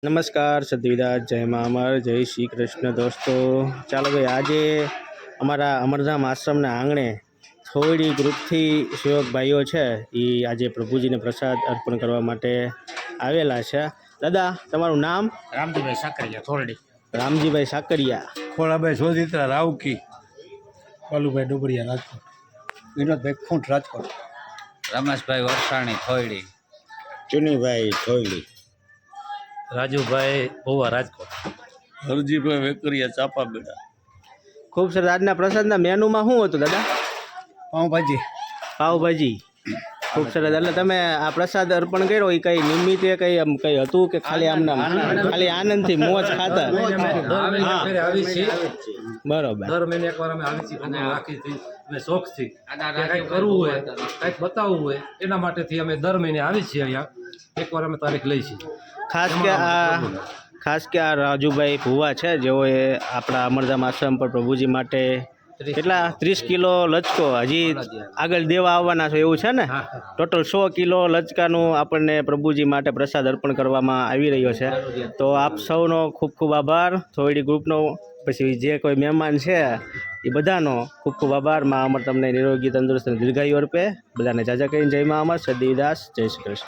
નમસ્કાર સદવિદાસ, જય મા અમર, જય શ્રી કૃષ્ણ દોસ્તો. ચાલો ભાઈ, આજે અમારા અમરધામ આશ્રમના આંગણે થોડી ગ્રુપથી સેવક ભાઈઓ છે એ આજે પ્રભુજીને પ્રસાદ અર્પણ કરવા માટે આવેલા છે. દાદા, તમારું નામ? રામજીભાઈ સાકરિયા થોરડી. રામજીભાઈ સાકરિયા. ખોળાભાઈ સોજિત્રા રાવકી. કાલુભાઈ ડુબરિયા રાજકોટ. વિનોદભાઈ ખૂંટ રાજકોટ. રમેશભાઈ વરસાણી થોયડી. ચુનીભાઈ થોયડી. રાજુભાઈ ભુવા રાજકોટ. હરજીભાઈ વેકરિયા ચાપાબેડા. ખૂબ સરસ. આજના પ્રસાદના મેનુમાં શું હતું દાદા? પાઉંભાજી. પાવભાજી. ખૂબ સરસ. એટલે તમે આ પ્રસાદ અર્પણ કર્યો એ કઈ નિમિત્તે કઈ હતું કે ખાલી આમના ખાલી આનંદથી મોજ ખાતર? બરોબર. દર મહિને એકવાર અમે આવી છીએ રાખી છીએ અને શોખથી કંઈક કરવું હોય કંઈક બતાવવું હોય એના માટેથી અમે દર મહિને આવી છીએ. અહીંયા એકવાર અમે તારીખ લઈ છીએ. ખાસ કે આ રાજુભાઈ ભુવા છે, જેઓએ આપણા અમરધામ આશ્રમ પર પ્રભુજી માટે કેટલા 30 કિલો લચકો હજી આગળ દેવા આવવાના છો એવું છે ને? ટોટલ 100 કિલો લચકાનું આપણને પ્રભુજી માટે પ્રસાદ અર્પણ કરવામાં આવી રહ્યો છે. તો આપ સૌનો ખૂબ ખૂબ આભાર. થોડી ગ્રુપનો પછી જે કોઈ મહેમાન છે એ બધાનો ખૂબ ખૂબ આભાર. મા અમર તમને નિરોગી તંદુરસ્ત અને દીર્ઘાયુ અર્પે. બધાને જાજા કરીને જય મા અમર. સદીદાસ, જય શ્રી કૃષ્ણ.